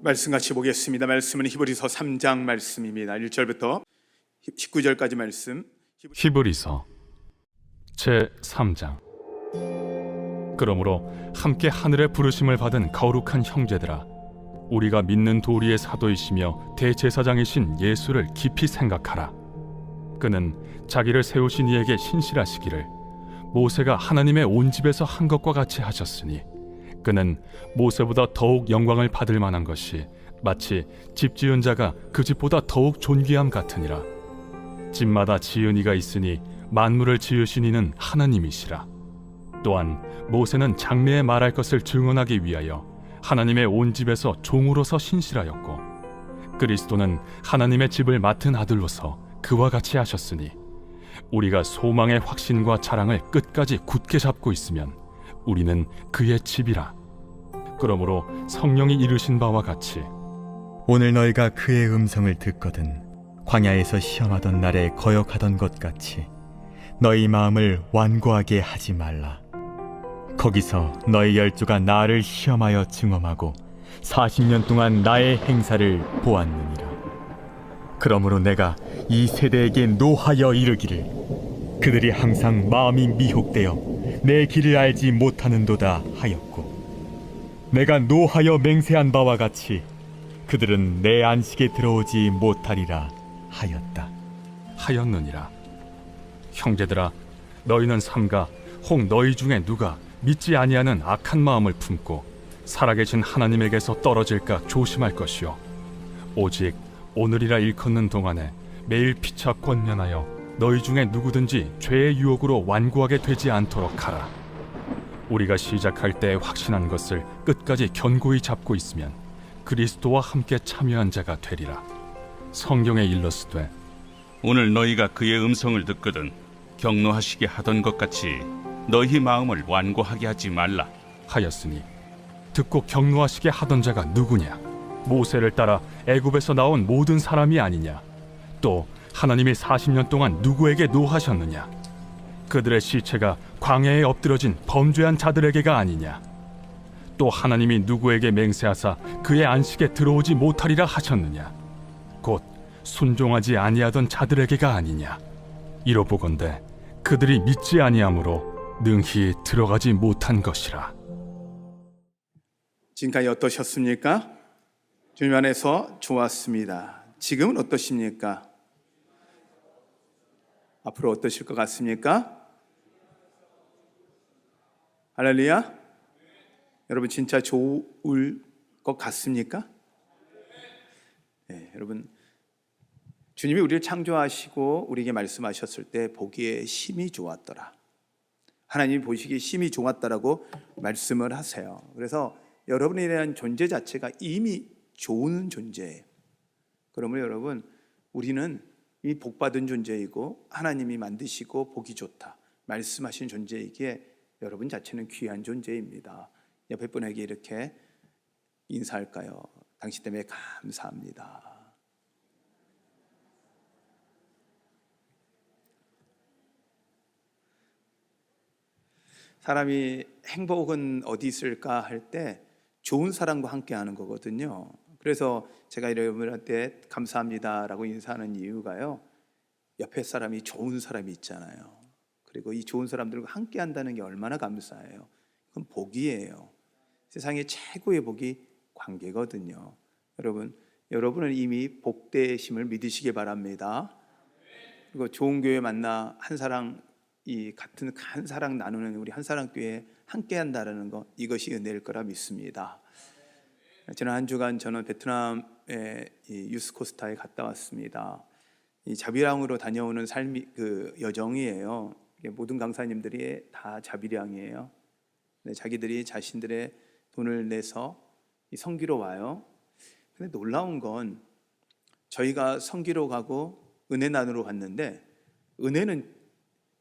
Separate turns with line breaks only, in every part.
말씀 같이 보겠습니다. 말씀은 히브리서 3장 말씀입니다. 1절부터 19절까지 말씀.
히브리서 제3장. 그러므로 함께 하늘의 부르심을 받은 거룩한 형제들아, 우리가 믿는 도리의 사도이시며 대제사장이신 예수를 깊이 생각하라. 그는 자기를 세우신 이에게 신실하시기를 모세가 하나님의 온 집에서 한 것과 같이 하셨으니, 그는 모세보다 더욱 영광을 받을 만한 것이 마치 집 지은 자가 그 집보다 더욱 존귀함 같으니라. 집마다 지은 이가 있으니 만물을 지으신 이는 하나님이시라. 또한 모세는 장래에 말할 것을 증언하기 위하여 하나님의 온 집에서 종으로서 신실하였고, 그리스도는 하나님의 집을 맡은 아들로서 그와 같이 하셨으니, 우리가 소망의 확신과 자랑을 끝까지 굳게 잡고 있으면 우리는 그의 집이라. 그러므로 성령이 이르신 바와 같이
오늘 너희가 그의 음성을 듣거든 광야에서 시험하던 날에 거역하던 것 같이 너희 마음을 완고하게 하지 말라. 거기서 너희 열조가 나를 시험하여 증험하고 40년 동안 나의 행사를 보았느니라. 그러므로 내가 이 세대에게 노하여 이르기를, 그들이 항상 마음이 미혹되어 내 길을 알지 못하는도다 하였고, 내가 노하여 맹세한 바와 같이 그들은 내 안식에 들어오지 못하리라
하였느니라. 형제들아, 너희는 삼가 혹 너희 중에 누가 믿지 아니하는 악한 마음을 품고 살아계신 하나님에게서 떨어질까 조심할 것이요, 오직 오늘이라 일컫는 동안에 매일 피차 권면하여 너희 중에 누구든지 죄의 유혹으로 완고하게 되지 않도록 하라. 우리가 시작할 때 확신한 것을 끝까지 견고히 잡고 있으면 그리스도와 함께 참여한 자가 되리라. 성경에 일렀으되,
오늘 너희가 그의 음성을 듣거든 격노하시게 하던 것 같이 너희 마음을 완고하게 하지 말라
하였으니, 듣고 격노하시게 하던 자가 누구냐? 모세를 따라 애굽에서 나온 모든 사람이 아니냐? 또 하나님이 40년 동안 누구에게 노하셨느냐? 그들의 시체가 광야에 엎드러진 범죄한 자들에게가 아니냐? 또 하나님이 누구에게 맹세하사 그의 안식에 들어오지 못하리라 하셨느냐? 곧 순종하지 아니하던 자들에게가 아니냐? 이로보건대 그들이 믿지 아니하므로 능히 들어가지 못한 것이라.
지금까지 어떠셨습니까? 주님 안에서 좋았습니다. 지금은 어떠십니까? 앞으로 어떠실 것 같습니까? 할렐루야. 여러분 진짜 좋을 것 같습니까? 네, 여러분, 주님이 우리를 창조하시고 우리에게 말씀하셨을 때 보기에 심히 좋았더라. 하나님이 보시기에 심히 좋았다라고 말씀을 하세요. 그래서 여러분에 대한 존재 자체가 이미 좋은 존재예요. 그러면 여러분, 우리는 이 복받은 존재이고 하나님이 만드시고 보기 좋다 말씀하신 존재이기에 여러분 자체는 귀한 존재입니다. 옆에 분에게 이렇게 인사할까요? 당신 때문에 감사합니다. 사람이 행복은 어디 있을까 할 때 좋은 사람과 함께 하는 거거든요. 그래서 제가 여러분한테 감사합니다라고 인사하는 이유가요, 옆에 사람이 좋은 사람이 있잖아요. 그리고 이 좋은 사람들과 함께 한다는 게 얼마나 감사해요. 그건 복이에요. 세상의 최고의 복이 관계거든요. 여러분은 이미 복되심을 믿으시기 바랍니다. 그리고 좋은 교회 만나 같은 한 사랑 나누는 우리 한사랑교회에 함께 한다는 것, 이것이 은혜일 거라 믿습니다. 지난 한 주간 저는 베트남의 유스코스타에 갔다 왔습니다. 이 자비량으로 다녀오는 삶이 여정이에요. 모든 강사님들이 다 자비량이에요. 자기들이 자신들의 돈을 내서 성기로 와요. 근데 놀라운 건 저희가 성기로 가고 은혜 나누러 갔는데 은혜는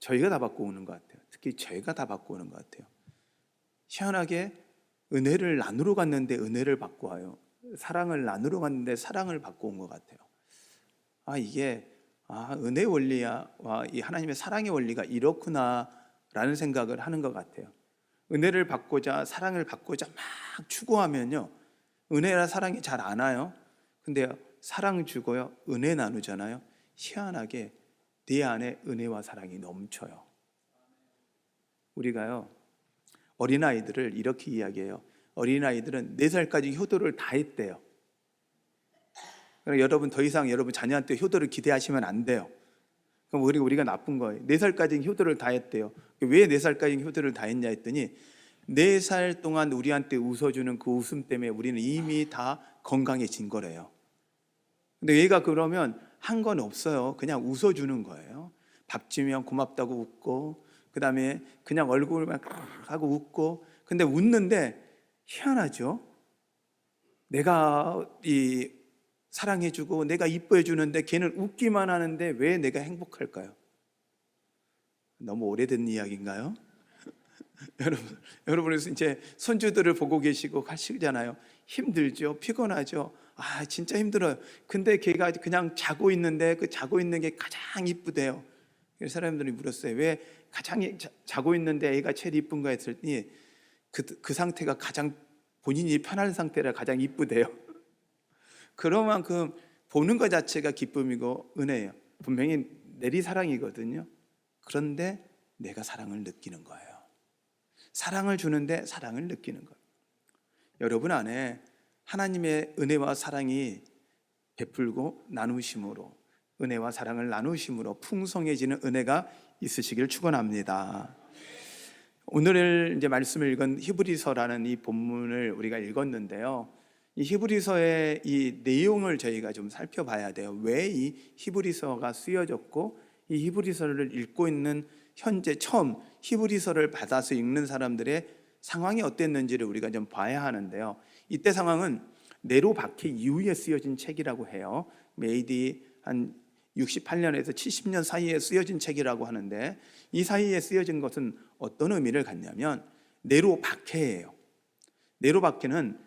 저희가 다 받고 오는 것 같아요. 특히 제가 다 받고 오는 것 같아요. 희한하게 은혜를 나누러 갔는데 은혜를 받고 와요. 사랑을 나누러 갔는데 사랑을 받고 온 것 같아요. 이게 은혜 원리와 이 하나님의 사랑의 원리가 이렇구나라는 생각을 하는 것 같아요. 은혜를 받고자 사랑을 받고자 막 추구하면요, 은혜라 사랑이 잘 안 와요. 근데 사랑 주고요, 은혜 나누잖아요. 희한하게 내 안에 은혜와 사랑이 넘쳐요. 우리가요, 어린아이들을 이렇게 이야기해요. 어린아이들은 4살까지 효도를 다 했대요. 그러니까 여러분 더 이상 여러분 자녀한테 효도를 기대하시면 안 돼요. 그럼 우리가 나쁜 거예요. 4살까지 효도를 다 했대요. 왜 4살까지 효도를 다 했냐 했더니 4살 동안 우리한테 웃어주는 그 웃음 때문에 우리는 이미 다 건강해진 거래요. 근데 얘가 그러면 한 건 없어요. 그냥 웃어주는 거예요. 밥 주면 고맙다고 웃고, 그 다음에 그냥 얼굴만 하고 웃고. 근데 웃는데 희한하죠. 내가 사랑해주고 내가 이뻐해주는데 걔는 웃기만 하는데 왜 내가 행복할까요? 너무 오래된 이야기인가요? 여러분은 이제 손주들을 보고 계시고 가시잖아요. 힘들죠, 피곤하죠. 아, 진짜 힘들어요. 근데 걔가 그냥 자고 있는데 그 자고 있는 게 가장 이쁘대요. 그래서 사람들이 물었어요. 왜 가장 자고 있는데 애가 제일 이쁜가 했더니 그 상태가 가장 본인이 편한 상태라 가장 이쁘대요. 그런 만큼 보는 것 자체가 기쁨이고 은혜예요. 분명히 내리사랑이거든요. 그런데 내가 사랑을 느끼는 거예요. 사랑을 주는데 사랑을 느끼는 거예요. 여러분 안에 하나님의 은혜와 사랑이 베풀고 나누심으로, 은혜와 사랑을 나누심으로 풍성해지는 은혜가 있으시길 축원합니다. 오늘 이제 말씀을 읽은 히브리서라는 이 본문을 우리가 읽었는데요. 이 히브리서의 이 내용을 저희가 좀 살펴봐야 돼요. 왜 이 히브리서가 쓰여졌고, 이 히브리서를 읽고 있는 현재 처음 히브리서를 받아서 읽는 사람들의 상황이 어땠는지를 우리가 좀 봐야 하는데요. 이때 상황은 네로 박해 이후에 쓰여진 책이라고 해요. AD 한 68년에서 70년 사이에 쓰여진 책이라고 하는데, 이 사이에 쓰여진 것은 어떤 의미를 갖냐면 네로 박해예요. 네로 박해는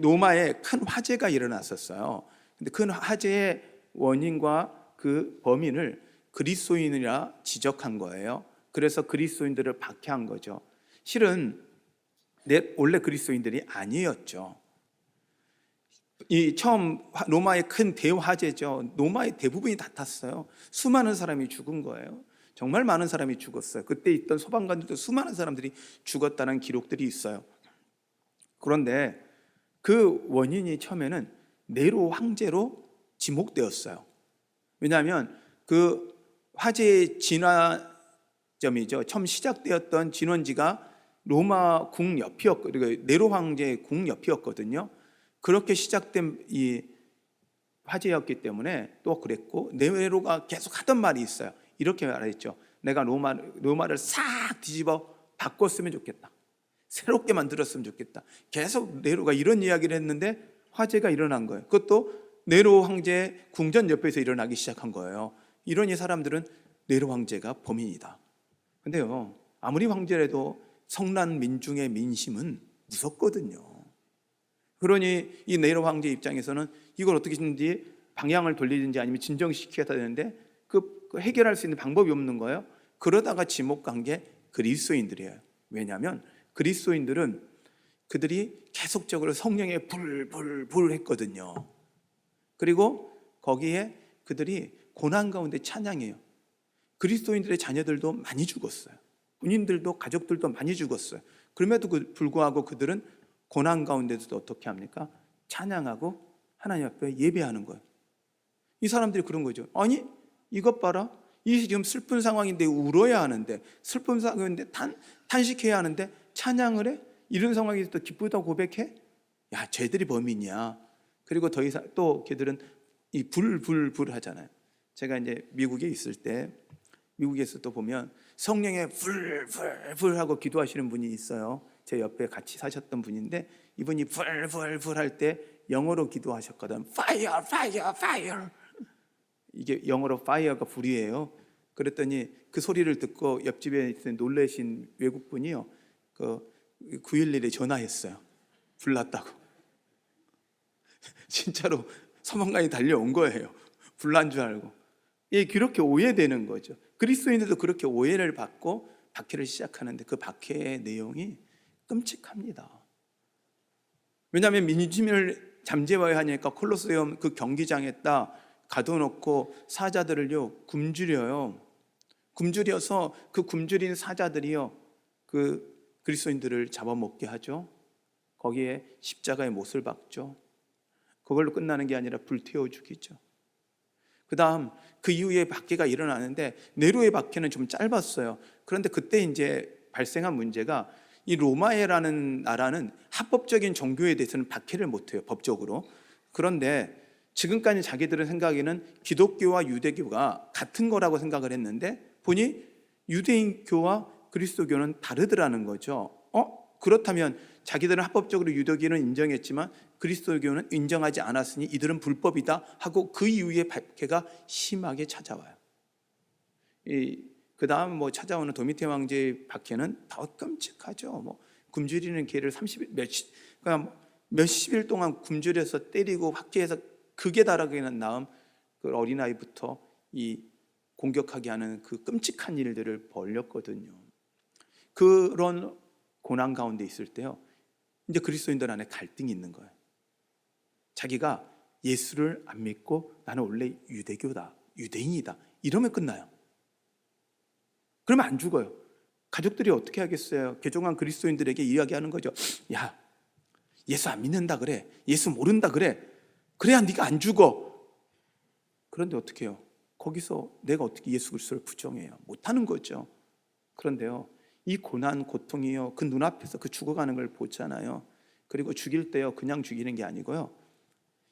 로마에 큰 화재가 일어났었어요. 근데 그 화재의 원인과 그 범인을 그리스도인이라 지적한 거예요. 그래서 그리스도인들을 박해한 거죠. 실은 원래 그리스도인들이 아니었죠. 이 처음 로마의 큰 대화재죠. 로마의 대부분이 다 탔어요. 수많은 사람이 죽은 거예요. 정말 많은 사람이 죽었어요. 그때 있던 소방관들도 수많은 사람들이 죽었다는 기록들이 있어요. 그런데 그 원인이 처음에는 네로 황제로 지목되었어요. 왜냐하면 그 화재의 진화점이죠. 처음 시작되었던 진원지가 로마 궁 옆이었거든요. 네로 황제의 궁 옆이었거든요. 그렇게 시작된 이 화재였기 때문에 또 그랬고, 네로가 계속 하던 말이 있어요. 이렇게 말했죠. 내가 로마를 싹 뒤집어 바꿨으면 좋겠다. 새롭게 만들었으면 좋겠다. 계속 네로가 이런 이야기를 했는데 화재가 일어난 거예요. 그것도 네로 황제 궁전 옆에서 일어나기 시작한 거예요. 이러니 사람들은 네로 황제가 범인이다. 근데요, 아무리 황제라도 성난 민중의 민심은 무섭거든요. 그러니 이 네로 황제 입장에서는 이걸 어떻게 하든지 방향을 돌리든지 아니면 진정시켜야 되는데 그 해결할 수 있는 방법이 없는 거예요. 그러다가 지목한 게 그리스도인들이에요. 왜냐하면 그리스도인들은 그들이 계속적으로 성령의 불 했거든요. 그리고 거기에 그들이 고난 가운데 찬양해요. 그리스도인들의 자녀들도 많이 죽었어요. 본인들도 가족들도 많이 죽었어요. 그럼에도 불구하고 그들은 고난 가운데서도 어떻게 합니까? 찬양하고 하나님 앞에 예배하는 거예요. 이 사람들이 그런 거죠. 아니, 이것 봐라. 이 지금 슬픈 상황인데 울어야 하는데, 슬픈 상황인데 탄식해야 하는데 찬양을 해? 이런 상황에서 또 기쁘다고 고백해? 야, 쟤들이 범인이야. 그리고 더 이상 또 걔들은 이 불 하잖아요. 제가 이제 미국에 있을 때 미국에서 또 보면 성령의 불 하고 기도하시는 분이 있어요. 제 옆에 같이 사셨던 분인데 이분이 불 할 때 영어로 기도하셨거든. Fire, fire, fire. 이게 영어로 fire가 불이에요. 그랬더니 그 소리를 듣고 옆집에 있는 놀라신 외국분이요, 그 911에 전화했어요. 불 났다고. 진짜로 소방관이 달려온 거예요. 불난 줄 알고. 예, 그렇게 오해되는 거죠. 그리스도인들도 그렇게 오해를 받고 박해를 시작하는데 그 박해의 내용이 끔찍합니다. 왜냐하면 민심을 잠재워야 하니까 콜로세움 그 경기장에다 가둬놓고 사자들을요 굶주려요. 굶주려서 그 굶주린 사자들이요 그 그리스도인들을 잡아먹게 하죠. 거기에 십자가의 못을 박죠. 그걸로 끝나는 게 아니라 불태워 죽이죠. 그 다음 그 이후에 박해가 일어나는데 네로의 박해는 좀 짧았어요. 그런데 그때 이제 발생한 문제가 이 로마에라는 나라는 합법적인 종교에 대해서는 박해를 못해요, 법적으로. 그런데 지금까지 자기들은 생각에는 기독교와 유대교가 같은 거라고 생각을 했는데 보니 유대인교와 그리스도교는 다르더라는 거죠. 그렇다면 자기들은 합법적으로 유대교는 인정했지만 그리스도교는 인정하지 않았으니 이들은 불법이다 하고 그 이후에 박해가 심하게 찾아와요. 그 다음 뭐 찾아오는 도미테 왕제의 박해는 더 끔찍하죠. 굶주리는 개를 그러니까 몇십 일 동안 굶주려서 때리고 박해해서 극에 달하기는 나음 그 어린아이부터 이 공격하게 하는 그 끔찍한 일들을 벌였거든요. 그런 고난 가운데 있을 때요, 이제 그리스도인들 안에 갈등이 있는 거예요. 자기가 예수를 안 믿고 나는 원래 유대교다, 유대인이다 이러면 끝나요. 그러면 안 죽어요. 가족들이 어떻게 하겠어요? 개종한 그리스도인들에게 이야기하는 거죠. 야, 예수 안 믿는다 그래, 예수 모른다 그래, 그래야 네가 안 죽어. 그런데 어떻게 해요? 거기서 내가 어떻게 예수 그리스도를 부정해요? 못하는 거죠. 그런데요, 이 고난, 고통이요, 그 눈앞에서 그 죽어가는 걸 보잖아요. 그리고 죽일 때요, 그냥 죽이는 게 아니고요,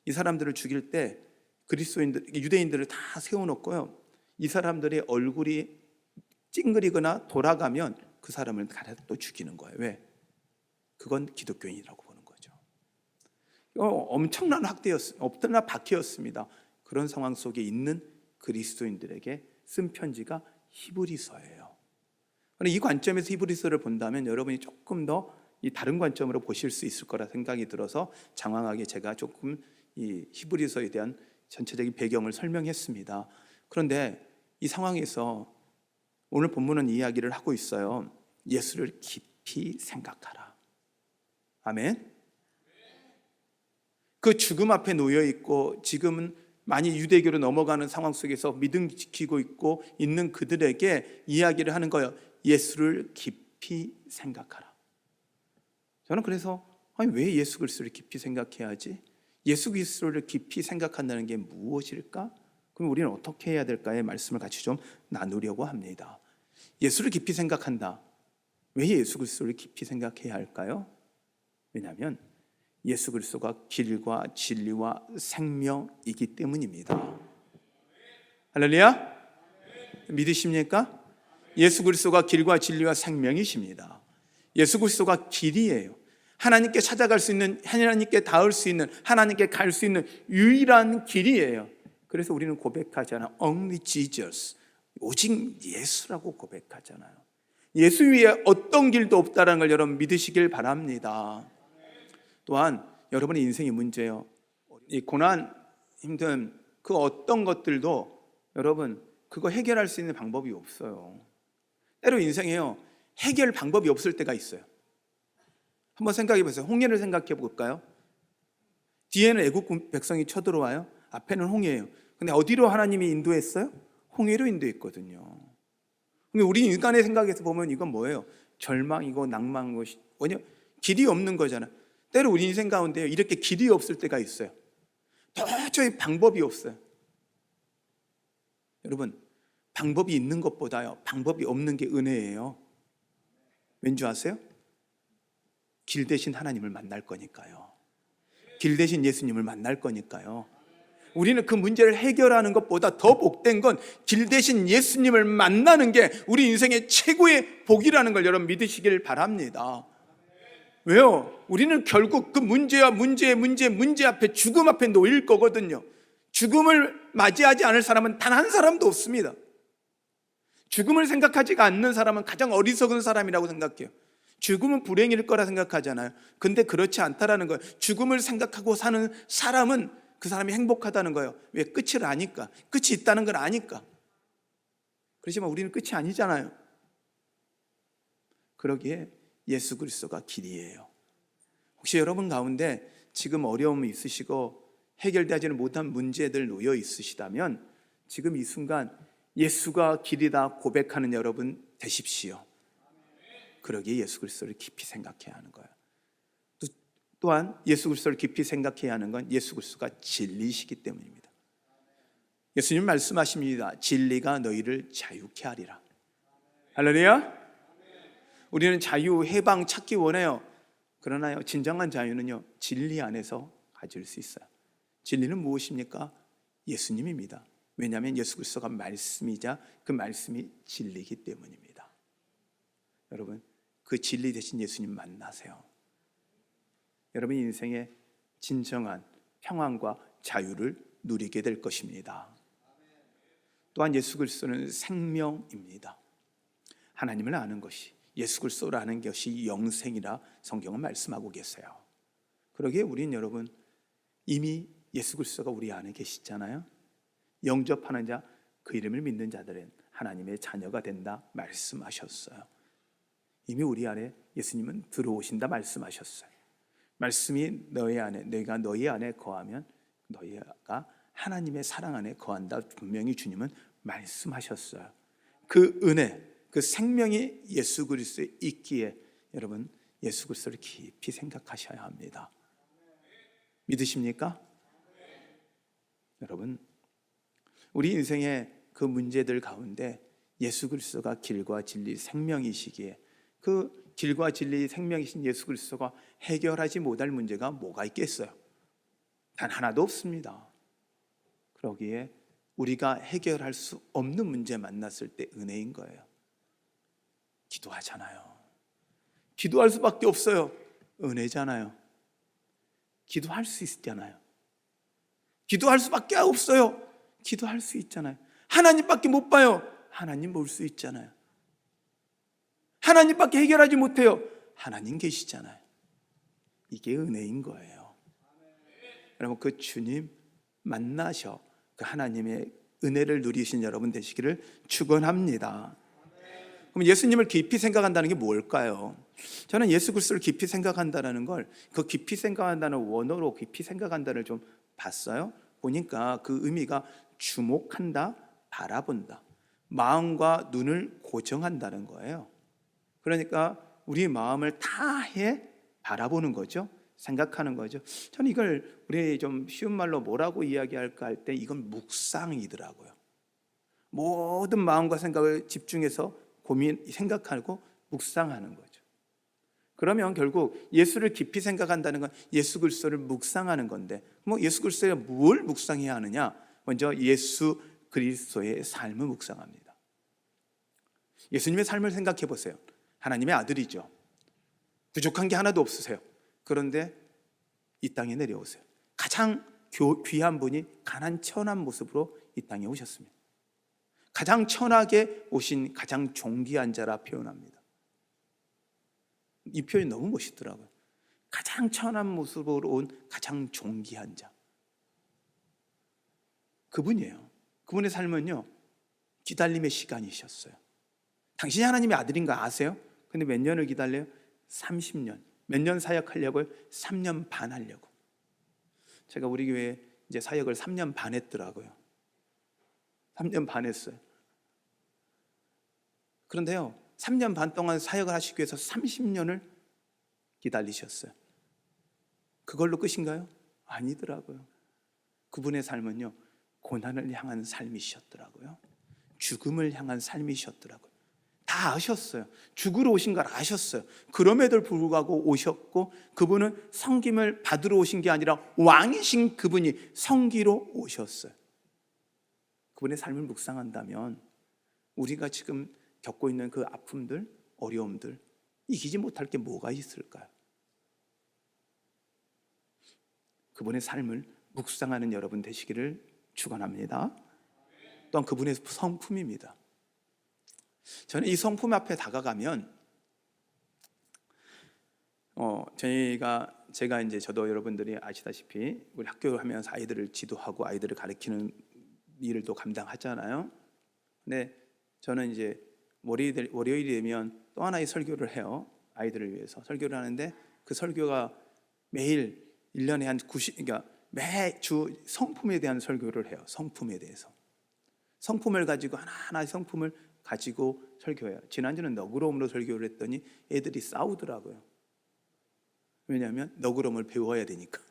이 사람들을 죽일 때 그리스도인들, 유대인들을 다 세워놓고요, 이 사람들의 얼굴이 찡그리거나 돌아가면 그 사람을 가서 또 죽이는 거예요. 왜? 그건 기독교인이라고 보는 거죠. 엄청난 엄청난 박해였습니다. 그런 상황 속에 있는 그리스도인들에게 쓴 편지가 히브리서예요. 이 관점에서 히브리서를 본다면 여러분이 조금 더 이 다른 관점으로 보실 수 있을 거라 생각이 들어서 장황하게 제가 조금 이 히브리서에 대한 전체적인 배경을 설명했습니다. 그런데 이 상황에서 오늘 본문은 이야기를 하고 있어요. 예수를 깊이 생각하라. 아멘. 그 죽음 앞에 놓여 있고 지금은 많이 유대교로 넘어가는 상황 속에서 믿음 지키고 있고 있는 그들에게 이야기를 하는 거예요. 예수를 깊이 생각하라. 저는 그래서 왜 예수 그리스도를 깊이 생각해야지? 예수 그리스도를 깊이 생각한다는 게 무엇일까? 그럼 우리는 어떻게 해야 될까의 말씀을 같이 좀 나누려고 합니다. 예수를 깊이 생각한다. 왜 예수 그리스도를 깊이 생각해야 할까요? 왜냐하면 예수 그리스도가 길과 진리와 생명이기 때문입니다. 할렐루야? 믿으십니까? 예수 그리스도가 길과 진리와 생명이십니다. 예수 그리스도가 길이에요. 하나님께 찾아갈 수 있는, 하나님께 닿을 수 있는, 하나님께 갈 수 있는 유일한 길이에요. 그래서 우리는 고백하잖아요. Only Jesus. 오직 예수라고 고백하잖아요. 예수 위에 어떤 길도 없다는 걸 여러분 믿으시길 바랍니다. 또한 여러분의 인생의 문제요, 이 고난, 힘든 그 어떤 것들도 여러분 그거 해결할 수 있는 방법이 없어요. 때로 인생에요, 해결 방법이 없을 때가 있어요. 한번 생각해 보세요. 홍해를 생각해 볼까요? 뒤에는 애국 백성이 쳐들어와요. 앞에는 홍해예요. 근데 어디로 하나님이 인도했어요? 홍해로 인도했거든요. 근데 우리 인간의 생각에서 보면 이건 뭐예요? 절망이고 낭만이고, 왜냐? 길이 없는 거잖아요. 때로 우리 인생 가운데 이렇게 길이 없을 때가 있어요. 도저히 방법이 없어요. 여러분, 방법이 있는 것보다요, 방법이 없는 게 은혜예요. 왠지 아세요? 길 대신 하나님을 만날 거니까요. 길 대신 예수님을 만날 거니까요. 우리는 그 문제를 해결하는 것보다 더 복된 건 길 대신 예수님을 만나는 게 우리 인생의 최고의 복이라는 걸 여러분 믿으시길 바랍니다. 왜요? 우리는 결국 그 문제 앞에, 죽음 앞에 놓일 거거든요. 죽음을 맞이하지 않을 사람은 단 한 사람도 없습니다. 죽음을 생각하지가 않는 사람은 가장 어리석은 사람이라고 생각해요. 죽음은 불행일 거라 생각하잖아요. 근데 그렇지 않다라는 거예요. 죽음을 생각하고 사는 사람은 그 사람이 행복하다는 거예요. 왜? 끝을 아니까. 끝이 있다는 걸 아니까. 그렇지만 우리는 끝이 아니잖아요. 그러기에 예수 그리스도가 길이에요. 혹시 여러분 가운데 지금 어려움이 있으시고 해결되지는 못한 문제들 놓여 있으시다면 지금 이 순간 예수가 길이다 고백하는 여러분 되십시오. 그러기에 예수 그리스도를 깊이 생각해야 하는 거예요. 또한 예수 그리스도를 깊이 생각해야 하는 건 예수 그리스도가 진리이시기 때문입니다. 예수님 말씀하십니다. 진리가 너희를 자유케 하리라. 할렐루야. 우리는 자유, 해방 찾기 원해요. 그러나요, 진정한 자유는요, 진리 안에서 가질 수 있어요. 진리는 무엇입니까? 예수님입니다. 왜냐하면 예수 그리스도가 말씀이자 그 말씀이 진리이기 때문입니다. 여러분, 그 진리 대신 예수님 만나세요. 여러분 인생에 진정한 평안과 자유를 누리게 될 것입니다. 또한 예수 그리스도는 생명입니다. 하나님을 아는 것이, 예수 그리스도를 아는 것이 영생이라 성경은 말씀하고 계세요. 그러기에 우린 여러분 이미 예수 그리스도가 우리 안에 계시잖아요. 영접하는 자, 그 이름을 믿는 자들은 하나님의 자녀가 된다 말씀하셨어요. 이미 우리 안에 예수님은 들어오신다 말씀하셨어요. 말씀이 너희 안에, 너희가 너희 안에 거하면 너희가 하나님의 사랑 안에 거한다 분명히 주님은 말씀하셨어요. 그 은혜, 그 생명이 예수 그리스도에 있기에 여러분 예수 그리스도를 깊이 생각하셔야 합니다. 믿으십니까? 여러분, 우리 인생의 그 문제들 가운데 예수 그리스도가 길과 진리 생명이시기에 그 길과 진리 생명이신 예수 그리스도가 해결하지 못할 문제가 뭐가 있겠어요? 단 하나도 없습니다. 그러기에 우리가 해결할 수 없는 문제 만났을 때 은혜인 거예요. 기도하잖아요. 기도할 수밖에 없어요. 은혜잖아요. 기도할 수 있잖아요. 기도할 수밖에 없어요. 기도할 수 있잖아요. 하나님밖에 못 봐요. 하나님 볼 수 있잖아요. 하나님밖에 해결하지 못해요. 하나님 계시잖아요. 이게 은혜인 거예요. 여러분, 그 주님 만나셔 그 하나님의 은혜를 누리신 여러분 되시기를 축원합니다. 그럼 예수님을 깊이 생각한다는 게 뭘까요? 저는 예수 그리스도를 깊이 생각한다는 걸, 그 깊이 생각한다는 원어로 깊이 생각한다를 좀 봤어요. 보니까 그 의미가 주목한다, 바라본다, 마음과 눈을 고정한다는 거예요. 그러니까 우리 마음을 다해 바라보는 거죠. 생각하는 거죠. 저는 이걸 우리 좀 쉬운 말로 뭐라고 이야기할까 할 때 이건 묵상이더라고요. 모든 마음과 생각을 집중해서 생각하고 묵상하는 거죠. 그러면 결국 예수를 깊이 생각한다는 건 예수 그리스도를 묵상하는 건데, 뭐 예수 그리스도가 뭘 묵상해야 하느냐? 먼저 예수 그리스도의 삶을 묵상합니다. 예수님의 삶을 생각해 보세요. 하나님의 아들이죠. 부족한 게 하나도 없으세요. 그런데 이 땅에 내려오세요. 가장 귀한 분이 가난 천한 모습으로 이 땅에 오셨습니다. 가장 천하게 오신 가장 존귀한 자라 표현합니다. 이 표현이 너무 멋있더라고요. 가장 천한 모습으로 온 가장 존귀한 자, 그분이에요. 그분의 삶은요, 기다림의 시간이셨어요. 당신이 하나님의 아들인 거 아세요? 근데 몇 년을 기다려요? 30년. 몇 년 사역하려고요? 3년 반 하려고. 제가 우리 교회에 이제 사역을 3년 반 했더라고요. 3년 반 했어요. 그런데요, 3년 반 동안 사역을 하시기 위해서 30년을 기다리셨어요. 그걸로 끝인가요? 아니더라고요. 그분의 삶은요, 고난을 향한 삶이셨더라고요. 죽음을 향한 삶이셨더라고요. 다 아셨어요. 죽으러 오신 걸 아셨어요. 그럼에도 불구하고 오셨고, 그분은 섬김을 받으러 오신 게 아니라 왕이신 그분이 섬기러 오셨어요. 그분의 삶을 묵상한다면 우리가 지금 겪고 있는 그 아픔들, 어려움들 이기지 못할 게 뭐가 있을까요? 그분의 삶을 묵상하는 여러분 되시기를 축원합니다. 또한 그분의 성품입니다. 저는 이 성품 앞에 다가가면 제가 이제 저도 여러분들이 아시다시피 우리 학교를 하면서 아이들을 지도하고 아이들을 가르치는 일을 또 감당하잖아요. 근데 저는 이제 월요일이 되면 또 하나의 설교를 해요. 아이들을 위해서 설교를 하는데 그 설교가 매일 1년에 한 90, 그러니까 매주 성품에 대한 설교를 해요. 성품에 대해서. 성품을 가지고 하나하나의 성품을 가지고 설교해요. 지난주는 너그러움으로 설교를 했더니 애들이 싸우더라고요. 왜냐하면 너그러움을 배워야 되니까.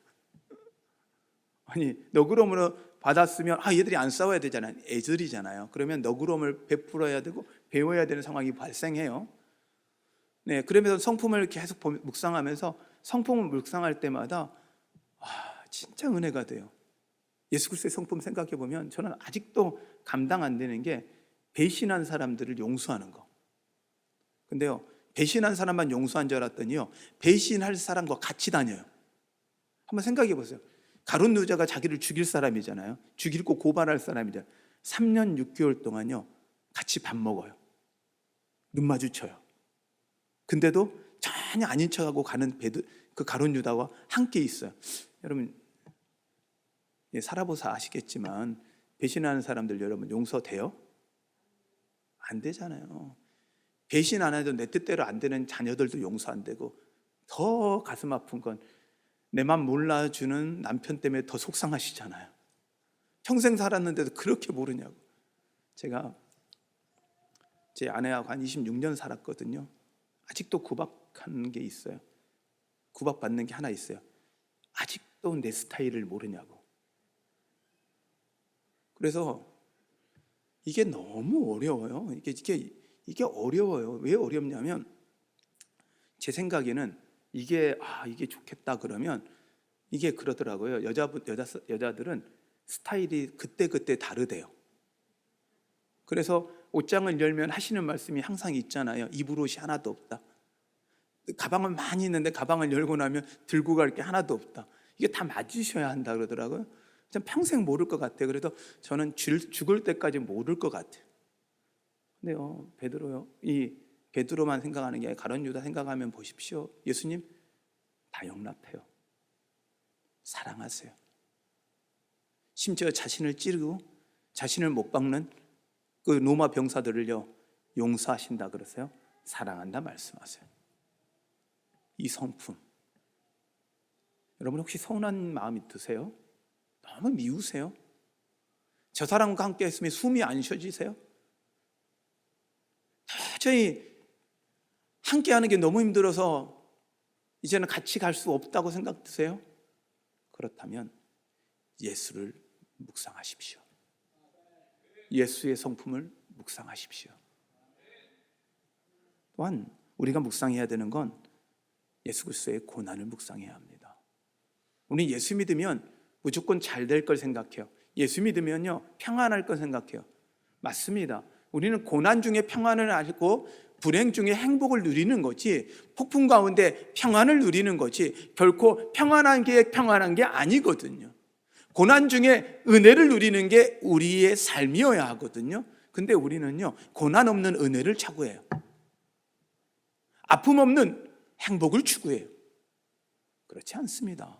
아니, 너그러움으로 받았으면 얘들이 안 싸워야 되잖아요. 애들이잖아요. 그러면 너그러움을 베풀어야 되고 배워야 되는 상황이 발생해요. 네, 그러면서 성품을 계속 묵상하면서 성품을 묵상할 때마다 진짜 은혜가 돼요. 예수 그리스도의 성품 생각해 보면 저는 아직도 감당 안 되는 게 배신한 사람들을 용서하는 거. 근데요, 배신한 사람만 용서한 줄 알았더니요, 배신할 사람과 같이 다녀요. 한번 생각해 보세요. 가룟 유다가 자기를 죽일 사람이잖아요. 죽이고 고발할 사람이잖아요. 3년 6개월 동안요 같이 밥 먹어요. 눈 마주쳐요. 근데도 전혀 아닌 척하고 가는 그 가룟 유다와 함께 있어요. 여러분, 살아보사 아시겠지만 배신하는 사람들 여러분 용서돼요? 안 되잖아요. 배신 안 해도 내 뜻대로 안 되는 자녀들도 용서 안 되고, 더 가슴 아픈 건 내 맘 몰라주는 남편 때문에 더 속상하시잖아요. 평생 살았는데도 그렇게 모르냐고. 제가 제 아내하고 한 26년 살았거든요. 아직도 구박하는 게 있어요. 구박받는 게 하나 있어요. 아직도 내 스타일을 모르냐고. 그래서 이게 너무 어려워요. 이게 어려워요. 왜 어렵냐면 제 생각에는 이게 좋겠다 그러면 이게 그러더라고요. 여자들은 스타일이 그때 다르대요. 그래서 옷장을 열면 하시는 말씀이 항상 있잖아요. 입을 옷이 하나도 없다. 가방은 많이 있는데 가방을 열고 나면 들고 갈 게 하나도 없다. 이게 다 맞으셔야 한다 그러더라고요. 전 평생 모를 것 같아요. 그래서 저는 죽을 때까지 모를 것 같아요. 근데요, 베드로만 생각하는 게 아니라 가룟 유다 생각하면 보십시오. 예수님 다 용납해요. 사랑하세요. 심지어 자신을 찌르고 자신을 못 박는 그 로마 병사들을요 용서하신다 그러세요. 사랑한다 말씀하세요. 이 성품, 여러분 혹시 서운한 마음이 드세요? 너무 미우세요? 저 사람과 함께 했으면 숨이 안 쉬어지세요? 도저히 함께 하는 게 너무 힘들어서 이제는 같이 갈 수 없다고 생각 드세요? 그렇다면 예수를 묵상하십시오. 예수의 성품을 묵상하십시오. 또한 우리가 묵상해야 되는 건 예수 그리스도의 고난을 묵상해야 합니다. 우리 예수 믿으면 무조건 잘 될 걸 생각해요. 예수 믿으면요 평안할 걸 생각해요. 맞습니다. 우리는 고난 중에 평안을 알고 불행 중에 행복을 누리는 거지, 폭풍 가운데 평안을 누리는 거지, 결코 평안한 게 아니거든요. 고난 중에 은혜를 누리는 게 우리의 삶이어야 하거든요. 근데 우리는요 고난 없는 은혜를 추구해요. 아픔 없는 행복을 추구해요. 그렇지 않습니다.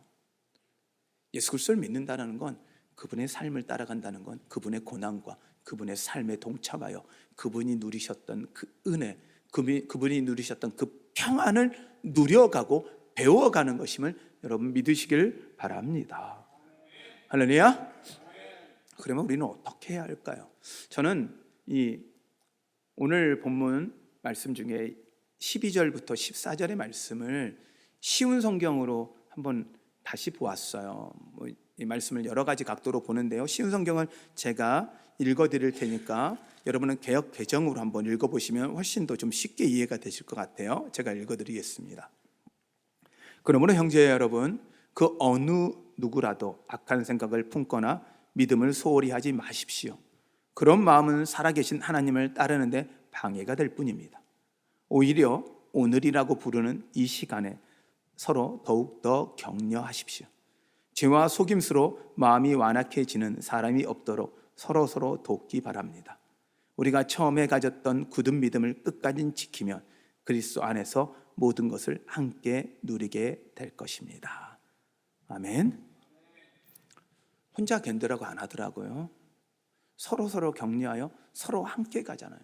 예수 그리스도를 믿는다는 건 그분의 삶을 따라간다는 건 그분의 고난과 그분의 삶에 동참하여 그분이 누리셨던 그 은혜, 그분이 누리셨던 그 평안을 누려가고 배워가는 것임을 여러분 믿으시길 바랍니다. 할렐루야. 그러면 우리는 어떻게 해야 할까요? 저는 이 오늘 본문 말씀 중에 12절부터 14절의 말씀을 쉬운 성경으로 한번 다시 보았어요. 이 말씀을 여러 가지 각도로 보는데요. 쉬운 성경을 제가 읽어드릴 테니까 여러분은 개역 개정으로 한번 읽어보시면 훨씬 더 좀 쉽게 이해가 되실 것 같아요. 제가 읽어드리겠습니다. 그러므로 형제 여러분, 그 어느 누구라도 악한 생각을 품거나 믿음을 소홀히 하지 마십시오. 그런 마음은 살아계신 하나님을 따르는데 방해가 될 뿐입니다. 오히려 오늘이라고 부르는 이 시간에 서로 더욱더 격려하십시오. 죄와 속임수로 마음이 완악해지는 사람이 없도록 서로 돕기 바랍니다. 우리가 처음에 가졌던 굳은 믿음을 끝까지 지키면 그리스도 안에서 모든 것을 함께 누리게 될 것입니다. 아멘. 혼자 견디라고 안 하더라고요. 서로 격려하여 서로 함께 가잖아요.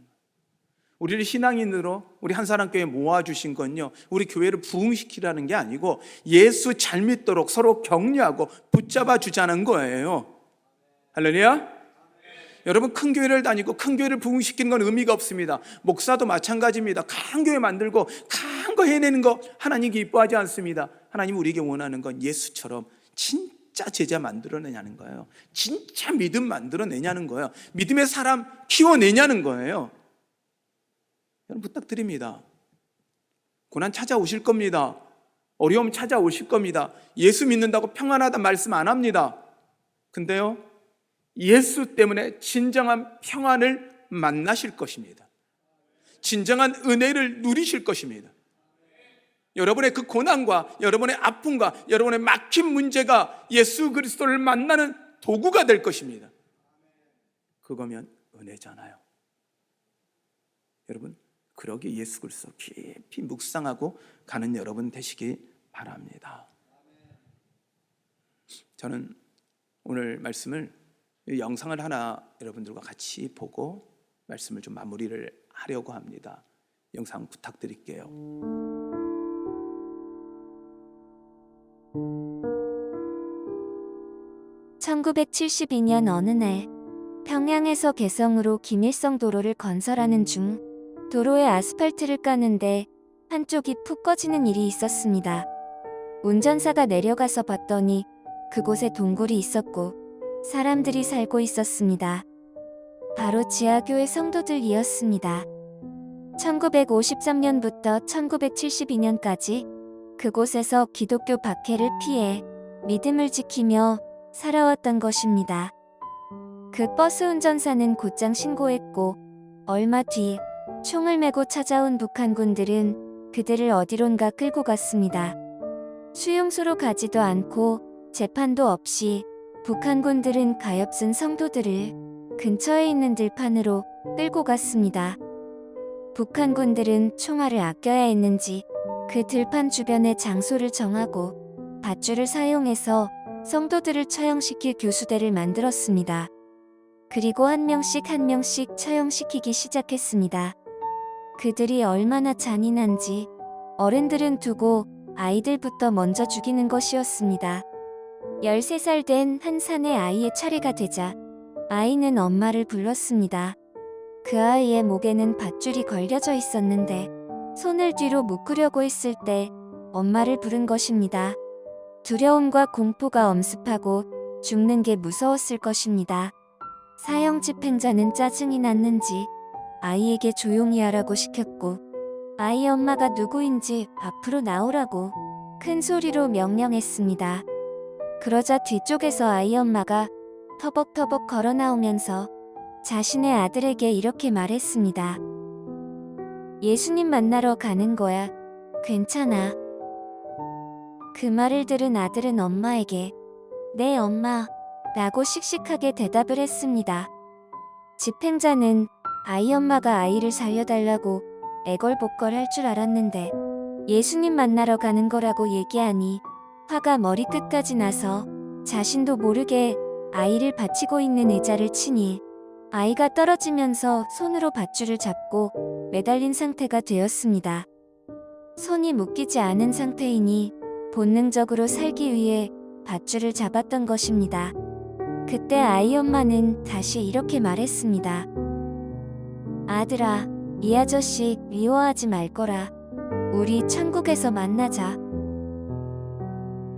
우리를 신앙인으로 우리 한사람교회 모아주신 건요, 우리 교회를 부흥시키라는 게 아니고 예수 잘 믿도록 서로 격려하고 붙잡아 주자는 거예요. 할렐루야. 여러분, 큰 교회를 다니고 큰 교회를 부흥시키는 건 의미가 없습니다. 목사도 마찬가지입니다. 큰 교회 만들고 큰 거 해내는 거 하나님 기뻐하지 않습니다. 하나님 우리에게 원하는 건 예수처럼 진짜 제자 만들어내냐는 거예요. 진짜 믿음 만들어내냐는 거예요. 믿음의 사람 키워내냐는 거예요. 여러분, 부탁드립니다. 고난 찾아오실 겁니다. 어려움 찾아오실 겁니다. 예수 믿는다고 평안하다 말씀 안 합니다. 근데요, 예수 때문에 진정한 평안을 만나실 것입니다. 진정한 은혜를 누리실 것입니다. 여러분의 그 고난과 여러분의 아픔과 여러분의 막힌 문제가 예수 그리스도를 만나는 도구가 될 것입니다. 그거면 은혜잖아요. 여러분, 그러기에 예수 그리스도 깊이 묵상하고 가는 여러분 되시기 바랍니다. 저는 오늘 말씀을 영상을 하나 여러분들과 같이 보고 말씀을 좀 마무리를 하려고 합니다. 영상 부탁드릴게요.
(1972년) 어느 날 평양에서 개성으로 김일성 도로를 건설하는 중 도로에 아스팔트를 까는데 한쪽이 푹 꺼지는 일이 있었습니다. 운전사가 내려가서 봤더니 그곳에 동굴이 있었고 사람들이 살고 있었습니다. 바로 지하교회 성도들이었습니다. 1953년부터 1972년까지 그곳에서 기독교 박해를 피해 믿음을 지키며 살아왔던 것입니다. 그 버스 운전사는 곧장 신고했고 얼마 뒤 총을 메고 찾아온 북한군들은 그들을 어디론가 끌고 갔습니다. 수용소로 가지도 않고 재판도 없이 북한군들은 가엾은 성도들을 근처에 있는 들판으로 끌고 갔습니다. 북한군들은 총알을 아껴야 했는지 그 들판 주변에 장소를 정하고 밧줄을 사용해서 성도들을 처형시킬 교수대를 만들었습니다. 그리고 한 명씩 한 명씩 처형시키기 시작했습니다. 그들이 얼마나 잔인한지 어른들은 두고 아이들부터 먼저 죽이는 것이었습니다. 13살 된 한 사내 아이의 차례가 되자 아이는 엄마를 불렀습니다. 그 아이의 목에는 밧줄이 걸려져 있었는데 손을 뒤로 묶으려고 했을 때 엄마를 부른 것입니다. 두려움과 공포가 엄습하고 죽는 게 무서웠을 것입니다. 사형 집행자는 짜증이 났는지 아이에게 조용히 하라고 시켰고 아이 엄마가 누구인지 앞으로 나오라고 큰 소리로 명령했습니다. 그러자 뒤쪽에서 아이 엄마가 터벅터벅 걸어 나오면서 자신의 아들에게 이렇게 말했습니다. 예수님 만나러 가는 거야. 괜찮아. 그 말을 들은 아들은 엄마에게 네 엄마 라고 씩씩하게 대답을 했습니다. 집행자는 아이 엄마가 아이를 살려달라고 애걸복걸 할 줄 알았는데 예수님 만나러 가는 거라고 얘기하니 화가 머리끝까지 나서 자신도 모르게 아이를 받치고 있는 의자를 치니 아이가 떨어지면서 손으로 밧줄을 잡고 매달린 상태가 되었습니다. 손이 묶이지 않은 상태이니 본능적으로 살기 위해 밧줄을 잡았던 것입니다. 그때 아이 엄마는 다시 이렇게 말했습니다. 아들아, 이 아저씨 미워하지 말 거라. 우리 천국에서 만나자.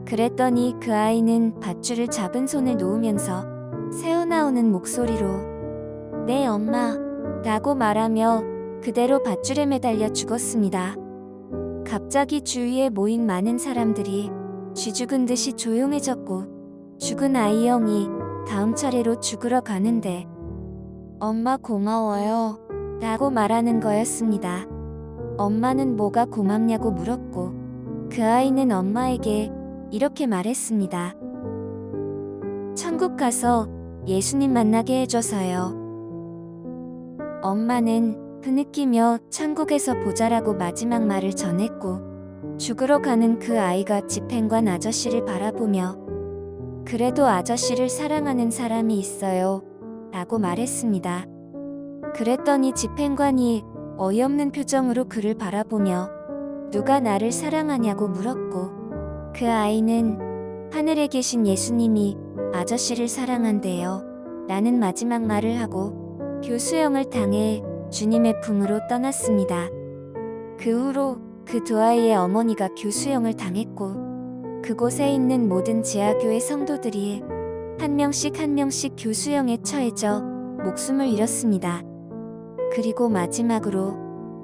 그랬더니 그 아이는 밧줄을 잡은 손을 놓으면서 새어나오는 목소리로 네 엄마 라고 말하며 그대로 밧줄에 매달려 죽었습니다. 갑자기 주위에 모인 많은 사람들이 쥐 죽은 듯이 조용해졌고 죽은 아이 형이 다음 차례로 죽으러 가는데 엄마 고마워요 라고 말하는 거였습니다. 엄마는 뭐가 고맙냐고 물었고 그 아이는 엄마에게 이렇게 말했습니다. 천국 가서 예수님 만나게 해줘서요. 엄마는 흐느끼며 천국에서 보자라고 마지막 말을 전했고 죽으러 가는 그 아이가 집행관 아저씨를 바라보며 그래도 아저씨를 사랑하는 사람이 있어요 라고 말했습니다. 그랬더니 집행관이 어이없는 표정으로 그를 바라보며 누가 나를 사랑하냐고 물었고, 그 아이는 하늘에 계신 예수님이 아저씨를 사랑한대요 라는 마지막 말을 하고 교수형을 당해 주님의 품으로 떠났습니다. 그 후로 그 두 아이의 어머니가 교수형을 당했고, 그곳에 있는 모든 지하교회 성도들이 한 명씩 한 명씩 교수형에 처해져 목숨을 잃었습니다. 그리고 마지막으로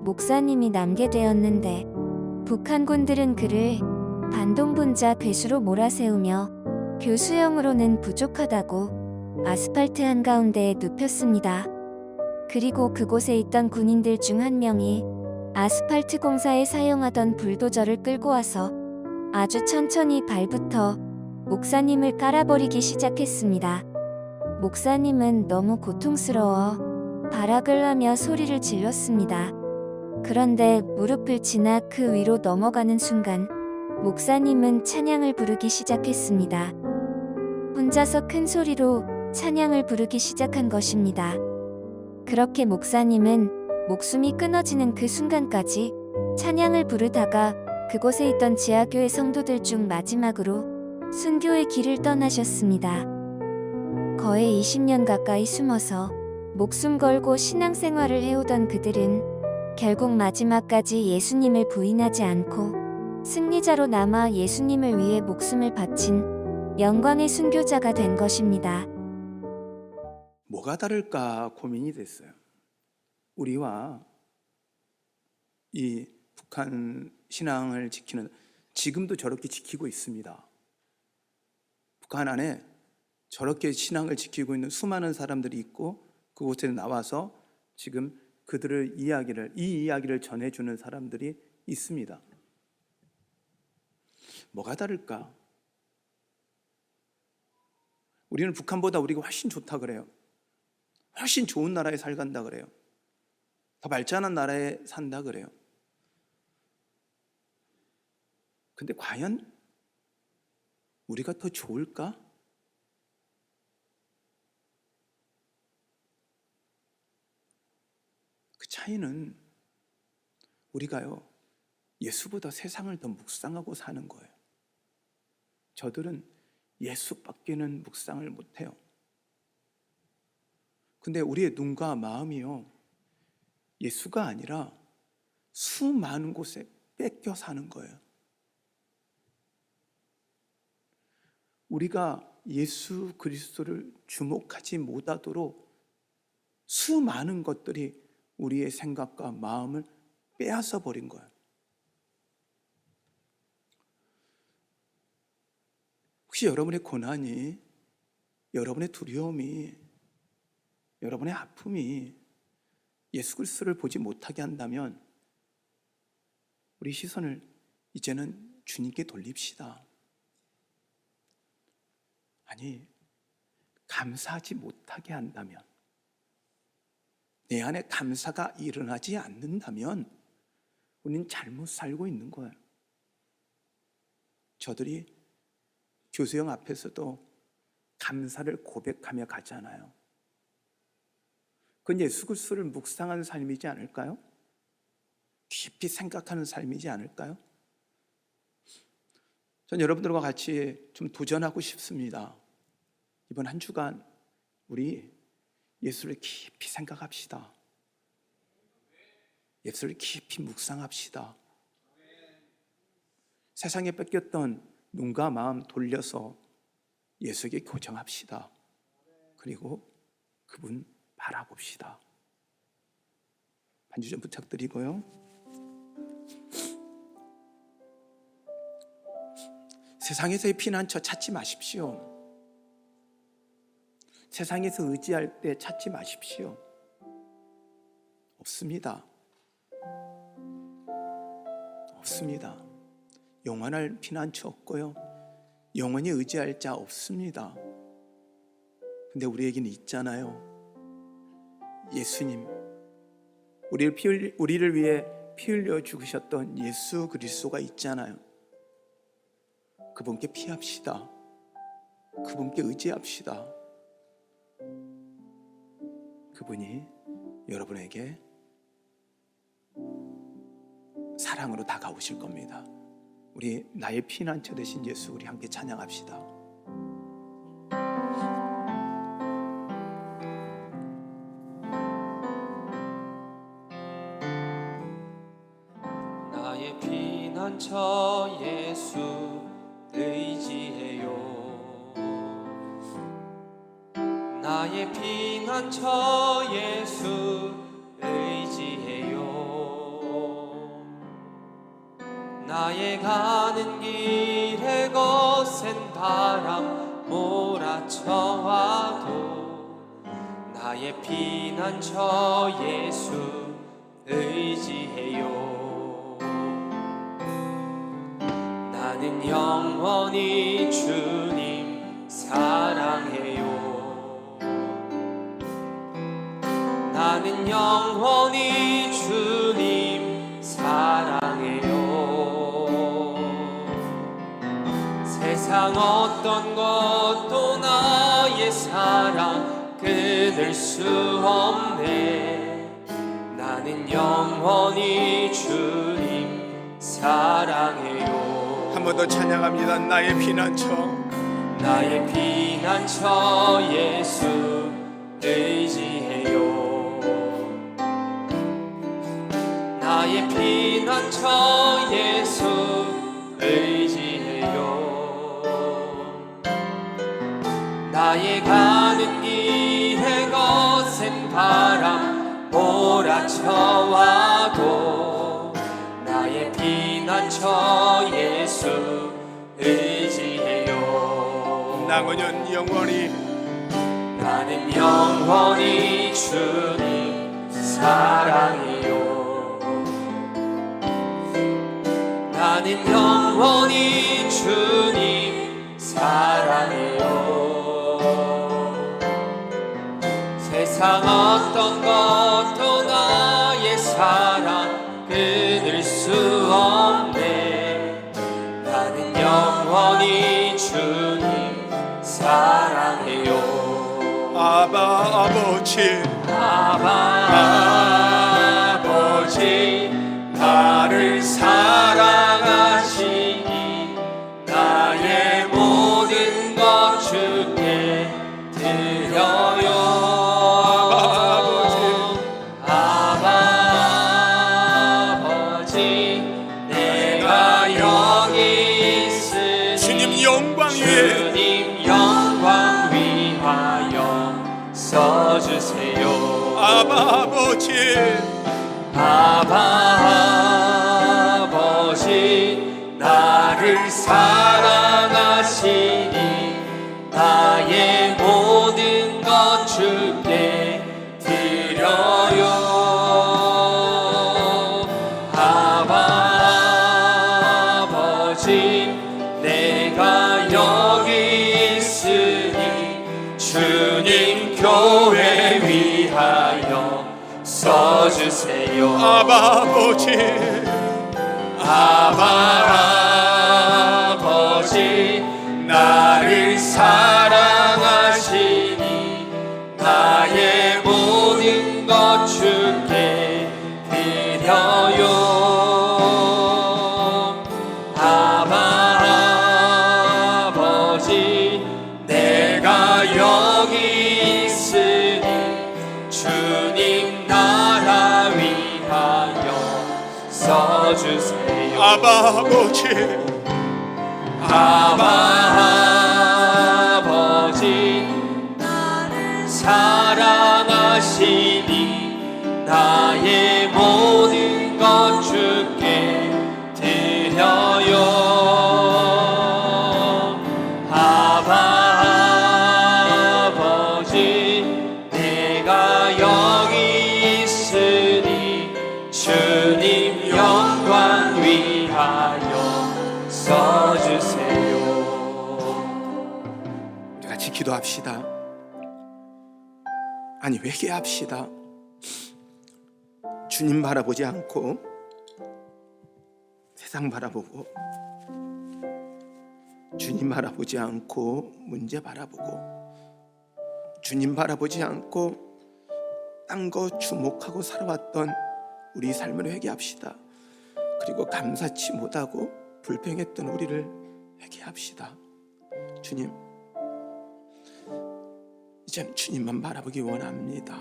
목사님이 남게 되었는데, 북한군들은 그를 반동분자 괴수로 몰아세우며 교수형으로는 부족하다고 아스팔트 한가운데에 눕혔습니다. 그리고 그곳에 있던 군인들 중 한 명이 아스팔트 공사에 사용하던 불도저를 끌고 와서 아주 천천히 발부터 목사님을 깔아버리기 시작했습니다. 목사님은 너무 고통스러워 발악을 하며 소리를 질렀습니다. 그런데 무릎을 지나 그 위로 넘어가는 순간 목사님은 찬양을 부르기 시작했습니다. 혼자서 큰 소리로 찬양을 부르기 시작한 것입니다. 그렇게 목사님은 목숨이 끊어지는 그 순간까지 찬양을 부르다가 그곳에 있던 지하교회 성도들 중 마지막으로 순교의 길을 떠나셨습니다. 거의 20년 가까이 숨어서 목숨 걸고 신앙생활을 해오던 그들은 결국 마지막까지 예수님을 부인하지 않고 승리자로 남아 예수님을 위해 목숨을 바친 영광의 순교자가 된 것입니다.
뭐가 다를까 고민이 됐어요. 우리와 이 북한 신앙을 지키는, 지금도 저렇게 지키고 있습니다. 북한 안에 저렇게 신앙을 지키고 있는 수많은 사람들이 있고, 그곳에 나와서 지금 그들의 이 이야기를 전해주는 사람들이 있습니다. 뭐가 다를까? 우리는 북한보다 우리가 훨씬 좋다 그래요. 훨씬 좋은 나라에 살간다 그래요. 더 발전한 나라에 산다 그래요. 근데 과연 우리가 더 좋을까? 그 차이는 우리가요, 예수보다 세상을 더 묵상하고 사는 거예요. 저들은 예수밖에는 묵상을 못해요. 근데 우리의 눈과 마음이요, 예수가 아니라 수많은 곳에 뺏겨 사는 거예요. 우리가 예수 그리스도를 주목하지 못하도록 수많은 것들이 우리의 생각과 마음을 빼앗아 버린 거예요. 혹시 여러분의 고난이, 여러분의 두려움이, 여러분의 아픔이 예수 그리스도를 보지 못하게 한다면 우리 시선을 이제는 주님께 돌립시다. 아니, 감사하지 못하게 한다면, 내 안에 감사가 일어나지 않는다면 우리는 잘못 살고 있는 거예요. 저들이 교수형 앞에서도 감사를 고백하며 가잖아요. 그건 예수 그리스도를 묵상하는 삶이지 않을까요? 깊이 생각하는 삶이지 않을까요? 전 여러분들과 같이 좀 도전하고 싶습니다. 이번 한 주간 우리 예수를 깊이 생각합시다. 예수를 깊이 묵상합시다. 세상에 뺏겼던 눈과 마음 돌려서 예수에게 교정합시다. 그리고 그분 바라봅시다. 반주 좀 부탁드리고요. 세상에서의 피난처 찾지 마십시오. 세상에서 의지할 때 찾지 마십시오. 없습니다. 없습니다. 영원할 피난처 없고요, 영원히 의지할 자 없습니다. 근데 우리에게는 있잖아요. 예수님, 우리를 위해 피 흘려 죽으셨던 예수 그리스도가 있잖아요. 그분께 피합시다. 그분께 의지합시다. 그분이 여러분에게 사랑으로 다가오실 겁니다. 우리 나의 피난처 되신 예수, 우리 함께 찬양합시다.
나의 피난처 예수 의지해요. 나의 피난처 예수 의지해요. 나의 가는 길에 거센 바람 몰아쳐와도 나의 피난처 예수 의지해요. 나는 영원히 주님 사랑해요. 나는 영원히 주님 사랑해요. 세상 어떤 것도 나의 사랑 끊을 수 없네. 나는 영원히 주님 사랑해요.
한 번 더 찬양합니다. 나의 피난처,
나의 피난처 예수 의지해요. 나의 피난처 예수 의지해요. 나의 가는 길에 거센 바람 몰아쳐와도 나의 피난처 예수 의지해요.
나는 영원히,
나는 영원히 주님 사랑해요. 나는 영원히 주님 사랑해요. 세상 어떤 것도 나의 사랑 끊을 수 없네. 나는 영원히 주님 사랑해요.
아바 아버지,
아버지 나를 사랑하시니 나의 모든 것 주께 드려요. 아버지 내가 여기 있으니
주님 영광 위에,
주님 영광 위하여 써주세요.
아버지,
아버지 나를 사랑하시니 나의 모든 것 주께 드려요. 아버지 내가 여기 있으니 주님 교회 위하여 써주세요.
아버지,
아버지 나를 사랑하시니 나의 모든 것 주께 드려요. 아버지 내가 여기 있으니 주님 나라 위하여 써주세요.
아버지,
아버지 나를 사랑하시니 나의 모든 것 주께 드려요. 아버지 내가 여기 있으니 주님 영광 위하여 써주세요.
같이 기도합시다. 아니 회개합시다. 주님 바라보지 않고 세상 바라보고, 주님 바라보지 않고 문제 바라보고, 주님 바라보지 않고 딴 거 주목하고 살아왔던 우리 삶을 회개합시다. 그리고 감사치 못하고 불평했던 우리를 회개합시다. 주님, 이제는 주님만 바라보기 원합니다.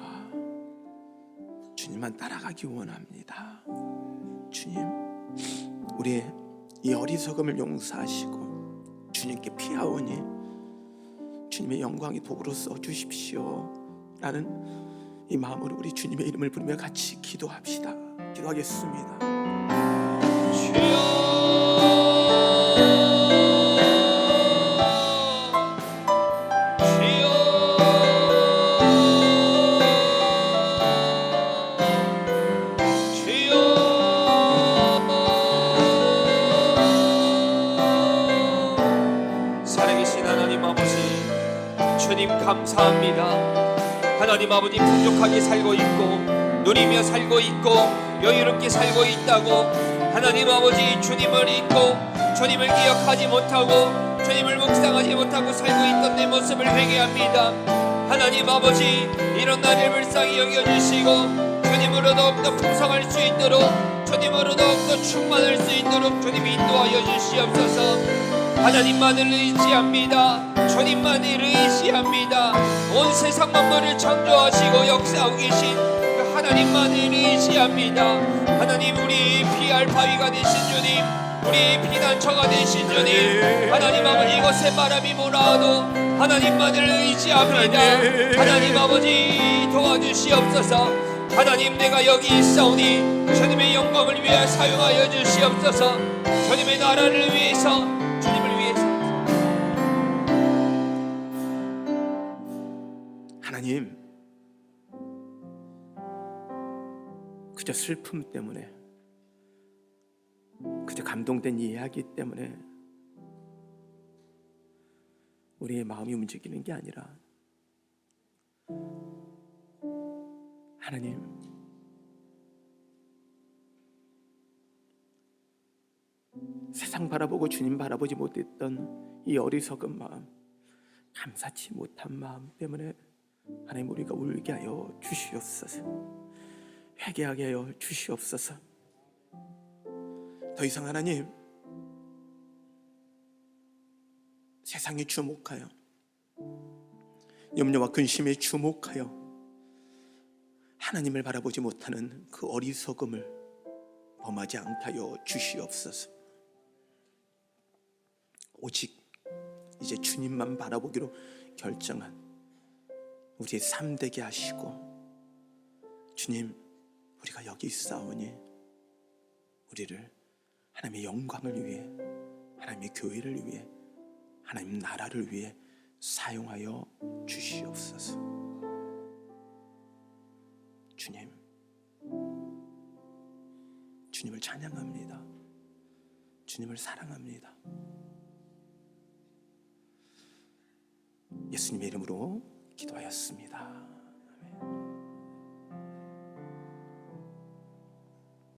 주님만 따라가기 원합니다. 주님, 우리의 이 어리석음을 용서하시고 주님께 피하오니 주님의 영광이 도구로 써주십시오 라는 이 마음으로 우리 주님의 이름을 부르며 같이 기도합시다. 기도하겠습니다.
살아계신 하나님 아버지, 주님 감사합니다. 하나님 아버지, 풍족하게 살고 있고 누리며 살고 있고 여유롭게 살고 있다고 하나님 아버지, 주님을 잊고 주님을 기억하지 못하고 주님을 묵상하지 못하고 살고 있던 내 모습을 회개합니다. 하나님 아버지, 이런 나를 불쌍히 여겨주시고 주님으로 더욱더 풍성할 수 있도록, 주님으로 더욱더 충만할 수 있도록 주님 인도하여 주시옵소서. 하나님만을 의지합니다. 주님만을 의지합니다. 온 세상 만물을 창조하시고 역사하고 계신 그 하나님만을 의지합니다. 하나님, 우리 피할 바위가 되신 주님, 우리 피난처가 되신 주님, 하나님 아버지, 이곳에 바람이 몰아와도 하나님만을 의지합니다. 하나님 아버지, 도와주시옵소서. 하나님, 내가 여기 있사오니 주님의 영광을 위해 사용하여 주시옵소서. 주님의 나라를 위해서, 주님을 위해서.
하나님, 그저 슬픔 때문에, 그저 감동된 이야기 때문에 우리의 마음이 움직이는 게 아니라 하나님, 세상 바라보고 주님 바라보지 못했던 이 어리석은 마음, 감사치 못한 마음 때문에 하나님, 우리가 울게 하여 주시옵소서. 회개하게 하여 주시옵소서. 더 이상 하나님, 세상에 주목하여, 염려와 근심에 주목하여 하나님을 바라보지 못하는 그 어리석음을 범하지 않게 하여 주시옵소서. 오직 이제 주님만 바라보기로 결정한 우리의 삶 되게 하시고, 주님, 우리가 여기 있사오니 우리를 하나님의 영광을 위해, 하나님의 교회를 위해, 하나님 나라를 위해 사용하여 주시옵소서. 주님, 주님을 찬양합니다. 주님을 사랑합니다. 예수님의 이름으로 기도하였습니다. 아멘.